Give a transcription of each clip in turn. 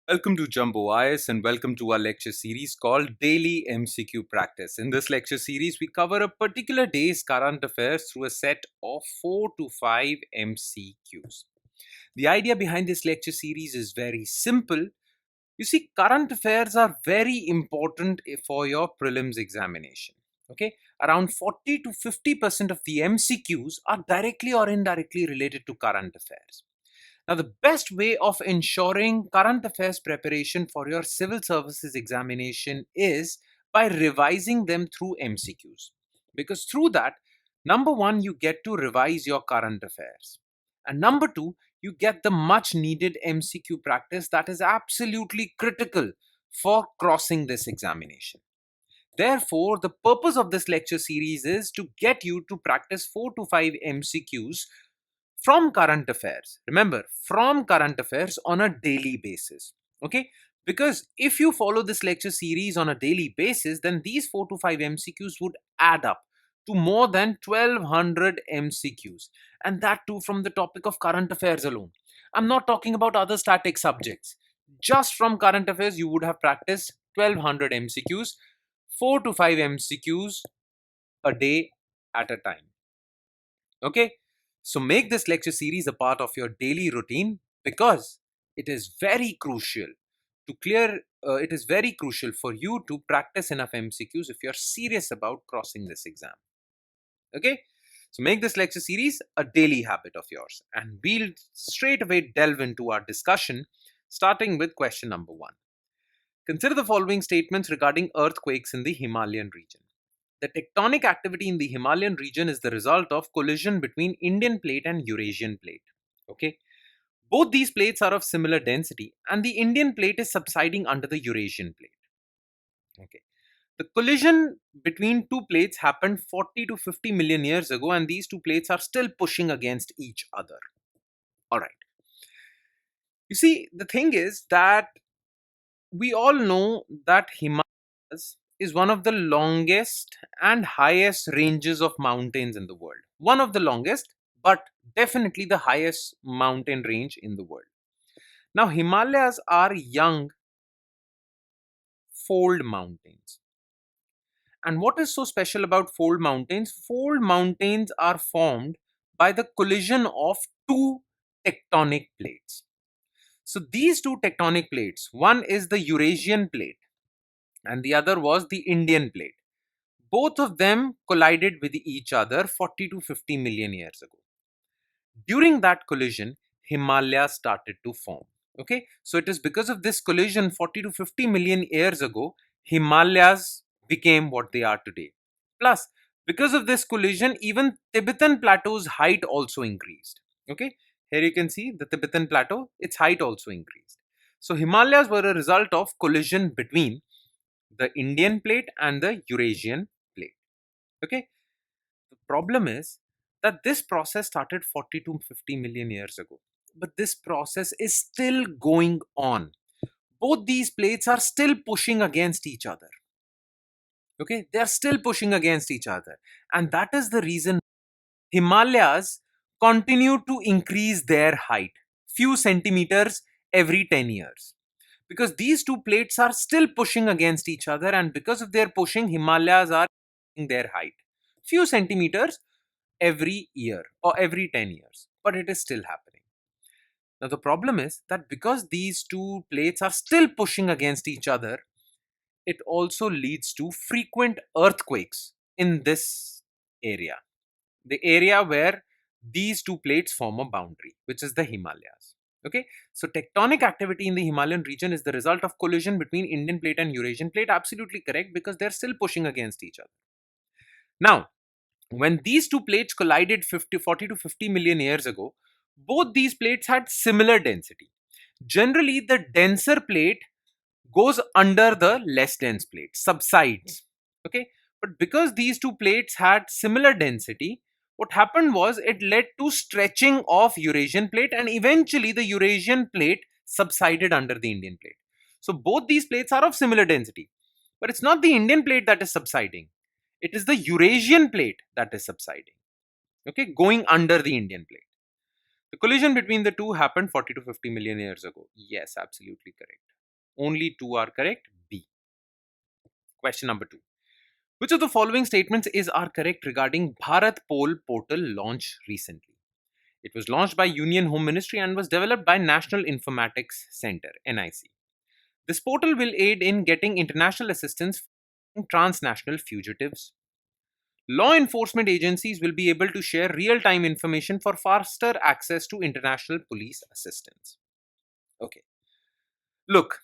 Welcome to Jumbo IS and welcome to our lecture series called Daily MCQ Practice. In this lecture series, we cover a particular day's current affairs through a set of 4 to 5 MCQs. The idea behind this lecture series is very simple. You see, current affairs are very important for your prelims examination. Okay, around 40 to 50% of the MCQs are directly or indirectly related to current affairs. Now, the best way of ensuring current affairs preparation for your civil services examination is by revising them through MCQs. Because through that, number one, you get to revise your current affairs. And number two, you get the much needed MCQ practice that is absolutely critical for crossing this examination. Therefore, the purpose of this lecture series is to get you to practice 4 to 5 MCQs from current affairs. Remember, from current affairs on a daily basis. Okay? Because if you follow this lecture series on a daily basis, then these 4 to 5 MCQs would add up to more than 1200 MCQs. And that too from the topic of current affairs alone. I'm not talking about other static subjects. Just from current affairs, you would have practiced 1200 MCQs, 4 to 5 MCQs a day at a time. Okay? So make this lecture series a part of your daily routine because it is very crucial to clear, it is very crucial for you to practice enough MCQs if you're serious about crossing this exam. Okay? So make this lecture series a daily habit of yours and we'll straight away delve into our discussion starting with question number 1. Consider the following statements regarding earthquakes in the Himalayan region. The tectonic activity in the Himalayan region is the result of collision between Indian plate and Eurasian plate. Okay. Both these plates are of similar density and the Indian plate is subsiding under the Eurasian plate. Okay. The collision between two plates happened 40 to 50 million years ago and these two plates are still pushing against each other. Alright. You see, the thing is that we all know that Himalayas is one of the longest and highest ranges of mountains in the world. One of the longest, but definitely the highest mountain range in the world. Now, Himalayas are young fold mountains. And what is so special about fold mountains? Fold mountains are formed by the collision of two tectonic plates. So these two tectonic plates, one is the Eurasian plate and the other was the Indian plate. Both of them collided with each other 40 to 50 million years ago. During that collision, Himalayas started to form. Okay, so it is because of this collision 40 to 50 million years ago, Himalayas became what they are today. Plus, because of this collision, even Tibetan plateau's height also increased. Okay, here you can see the Tibetan plateau, its height also increased. So Himalayas were a result of collision between the Indian plate and the Eurasian plate. Okay, the problem is that this process started 40 to 50 million years ago, but this process is still going on. Both these plates are still pushing against each other. Okay, they are still pushing against each other, and that is the reason Himalayas continue to increase their height few centimeters every 10 years. Because these two plates are still pushing against each other, and because of their pushing, Himalayas are increasing their height few centimeters every year or every 10 years, but it is still happening. Now the problem is that because these two plates are still pushing against each other, it also leads to frequent earthquakes in this area, the area where these two plates form a boundary, which is the Himalayas. Okay, so tectonic activity in the Himalayan region is the result of collision between Indian plate and Eurasian plate. Absolutely correct, because they're still pushing against each other. Now, when these two plates collided 40 to 50 million years ago, both these plates had similar density. Generally, the denser plate goes under the less dense plate, subsides. Okay, but because these two plates had similar density, what happened was it led to stretching of Eurasian plate, and eventually the Eurasian plate subsided under the Indian plate. So both these plates are of similar density, but it's not the Indian plate that is subsiding, it is the Eurasian plate that is subsiding, okay, going under the Indian plate. The collision between the two happened 40 to 50 million years ago. Yes, absolutely correct. Only two are correct. B. Question number 2. Which of the following statements are correct regarding Bharat Poll portal launch recently? It was launched by Union Home Ministry and was developed by National Informatics Center, NIC. This portal will aid in getting international assistance from transnational fugitives. Law enforcement agencies will be able to share real-time information for faster access to international police assistance. Okay. Look,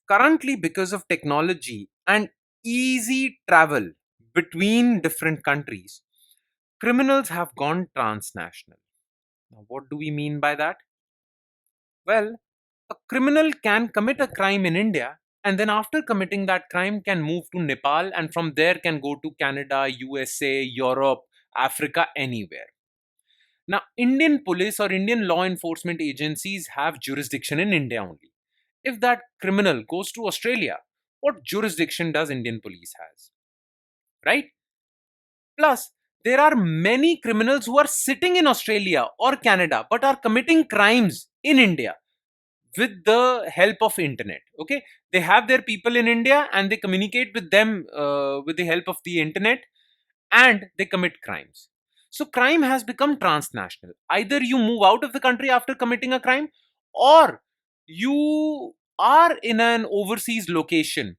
currently because of technology and easy travel between different countries, criminals have gone transnational. Now, what do we mean by that? Well, a criminal can commit a crime in India and then after committing that crime can move to Nepal and from there can go to Canada, USA, Europe, Africa, anywhere. Now, Indian police or Indian law enforcement agencies have jurisdiction in India only. If that criminal goes to Australia, what jurisdiction does Indian police has? Right? Plus, there are many criminals who are sitting in Australia or Canada but are committing crimes in India with the help of internet. Okay, they have their people in India and they communicate with them with the help of the internet and they commit crimes. So crime has become transnational. Either you move out of the country after committing a crime or you are in an overseas location,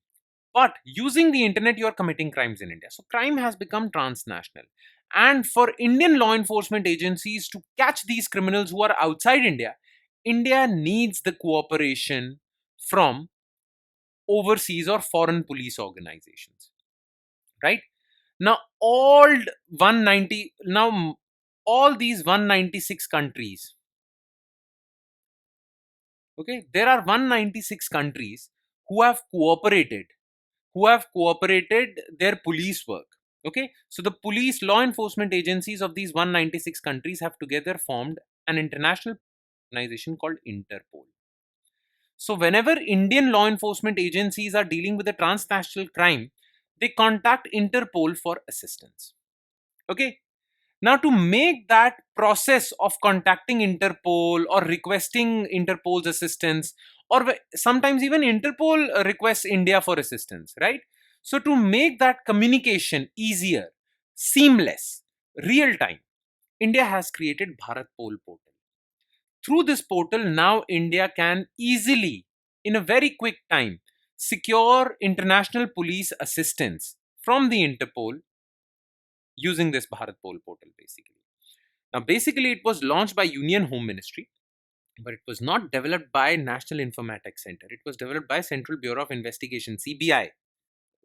but using the internet you are committing crimes in India. So crime has become transnational, and for Indian law enforcement agencies to catch these criminals who are outside India, India needs the cooperation from overseas or foreign police organizations, right? Now all these 196 countries, okay, there are 196 countries who have cooperated their police work. Okay, so the police law enforcement agencies of these 196 countries have together formed an international organization called Interpol. So whenever Indian law enforcement agencies are dealing with a transnational crime, they contact Interpol for assistance. Okay, now to make that process of contacting Interpol or requesting Interpol's assistance, or sometimes even Interpol requests India for assistance, right? So to make that communication easier, seamless, real time, India has created Bharat Poll portal. Through this portal, now India can easily, in a very quick time, secure international police assistance from the Interpol using this Bharat Poll portal basically. Now, basically, it was launched by Union Home Ministry, but it was not developed by National Informatics Center. It was developed by Central Bureau of Investigation, CBI.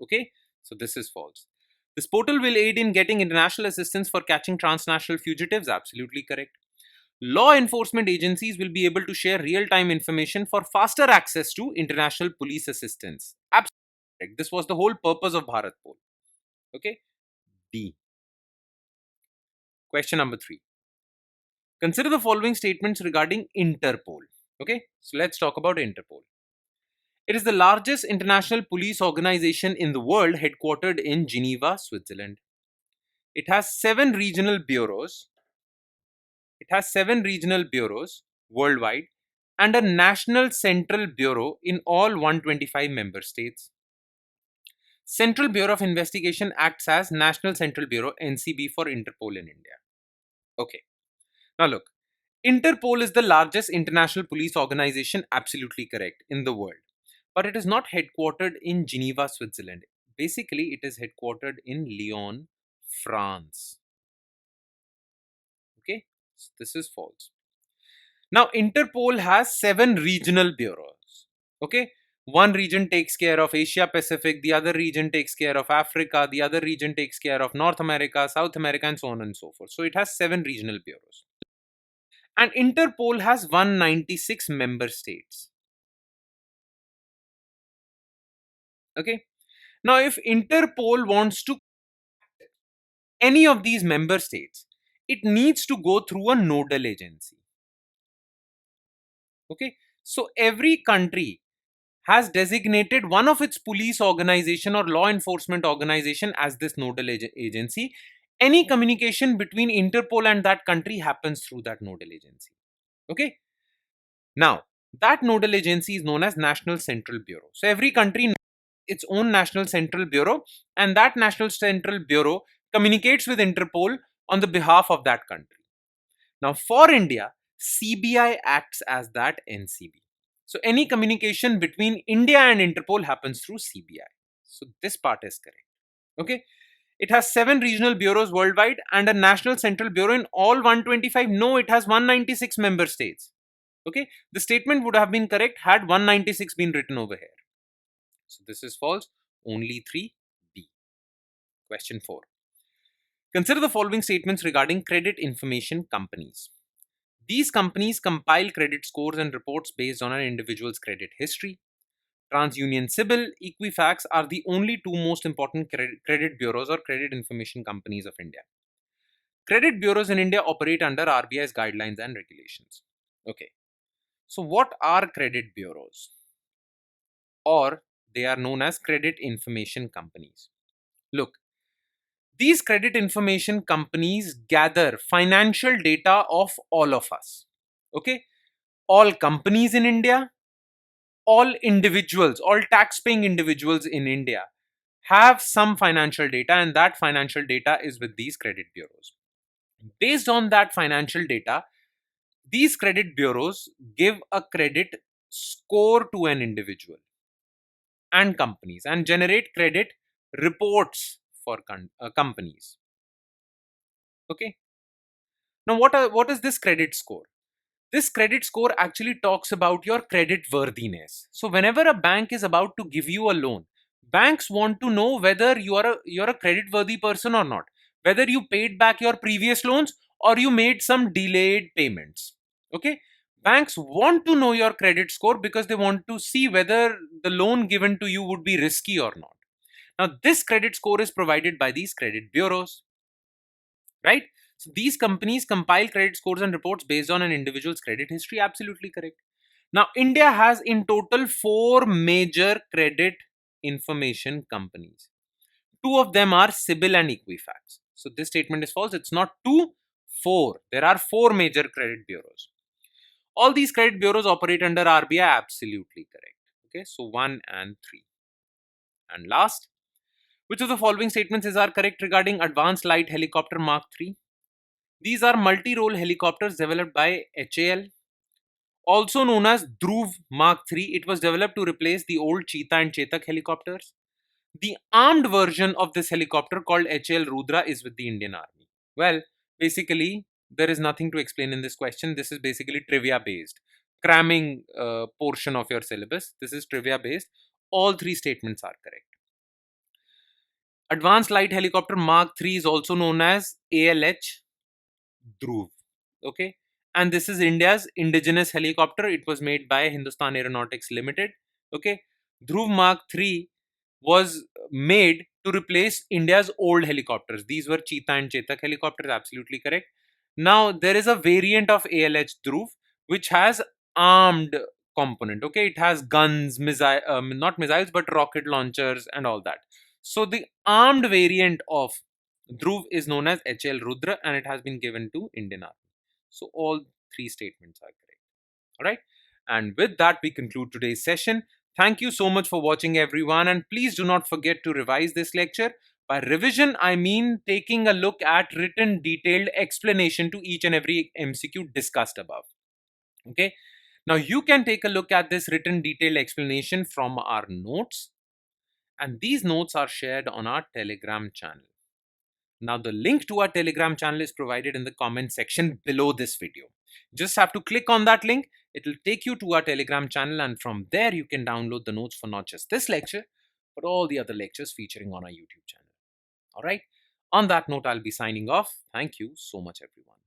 Okay, so this is false. This portal will aid in getting international assistance for catching transnational fugitives. Absolutely correct. Law enforcement agencies will be able to share real-time information for faster access to international police assistance. Absolutely correct. This was the whole purpose of Bharat Poll. Okay. B. Question number 3. Consider the following statements regarding Interpol. Okay, so let's talk about Interpol. It is the largest international police organization in the world, headquartered in Geneva, Switzerland. It has 7 regional bureaus. Worldwide and a national central bureau in all 125 member states. Central Bureau of Investigation acts as National Central Bureau, NCB, for Interpol in India. Okay, now look. Interpol is the largest international police organization, absolutely correct, in the world. But it is not headquartered in Geneva, Switzerland. Basically, it is headquartered in Lyon, France. Okay, so this is false. Now, Interpol has 7 regional bureaus. Okay, one region takes care of Asia Pacific, the other region takes care of Africa, the other region takes care of North America, South America, and so on and so forth. So it has 7 regional bureaus. And Interpol has 196 member states. Okay. Now, if Interpol wants to any of these member states, it needs to go through a nodal agency. Okay. So every country has designated one of its police organization or law enforcement organization as this nodal agency. Any communication between Interpol and that country happens through that nodal agency. Okay. Now, That nodal agency is known as National Central Bureau. So every country has its own National Central Bureau, and that National Central Bureau communicates with Interpol on the behalf of that country. Now, for India, CBI acts as that NCB. So any communication between India and Interpol happens through CBI. So this part is correct. Okay. It has 7 regional bureaus worldwide and a national central bureau in all 125. No, it has 196 member states. Okay. The statement would have been correct had 196 been written over here. So this is false. Only 3B. Question 4. Consider the following statements regarding credit information companies. These companies compile credit scores and reports based on an individual's credit history. TransUnion Sibyl, Equifax are the only 2 most important credit bureaus or credit information companies of India. Credit bureaus in India operate under RBI's guidelines and regulations. Okay. So what are credit bureaus? Or they are known as credit information companies. Look, these credit information companies gather financial data of all of us. Okay. All companies in India, all individuals, all tax-paying individuals in India have some financial data, and that financial data is with these credit bureaus. Based on that financial data, these credit bureaus give a credit score to an individual and companies and generate credit reports for companies. Okay. Now, what is this credit score? This credit score actually talks about your credit worthiness. So whenever a bank is about to give you a loan, banks want to know whether you're a credit worthy person or not, whether you paid back your previous loans or you made some delayed payments. Okay. Banks want to know your credit score because they want to see whether the loan given to you would be risky or not. Now, this credit score is provided by these credit bureaus, right? So these companies compile credit scores and reports based on an individual's credit history. Absolutely correct. Now, India has in total 4 major credit information companies. 2 of them are Sibyl and Equifax. So this statement is false. It's not 2, 4. There are 4 major credit bureaus. All these credit bureaus operate under RBI. Absolutely correct. Okay, so 1 and 3. And last, which of the following statements are correct regarding Advanced Light Helicopter Mark III? These are multi-role helicopters developed by HAL, also known as Dhruv Mark III. It was developed to replace the old Cheetah and Chetak helicopters. The armed version of this helicopter called HAL Rudra is with the Indian Army. Well, basically, there is nothing to explain in this question. This is basically trivia based, cramming portion of your syllabus. This is trivia based. All 3 statements are correct. Advanced Light Helicopter Mark III is also known as ALH Dhruv. Okay. And this is India's indigenous helicopter. It was made by Hindustan Aeronautics Limited. Okay. Dhruv Mark III was made to replace India's old helicopters. These were Cheetah and Chetak helicopters. Absolutely correct. Now, there is a variant of ALH Dhruv which has armed component. Okay. It has guns, not missiles, but rocket launchers and all that. So the armed variant of Dhruv is known as HL Rudra and it has been given to Indian Army. So all 3 statements are correct. Alright. And with that, we conclude today's session. Thank you so much for watching, everyone. And please do not forget to revise this lecture. By revision, I mean taking a look at written detailed explanation to each and every MCQ discussed above. Okay. Now you can take a look at this written detailed explanation from our notes. And these notes are shared on our Telegram channel. Now the link to our Telegram channel is provided in the comment section below this video. Just have to click on that link. It will take you to our Telegram channel, and from there you can download the notes for not just this lecture, but all the other lectures featuring on our YouTube channel. Alright. On that note, I'll be signing off. Thank you so much, everyone.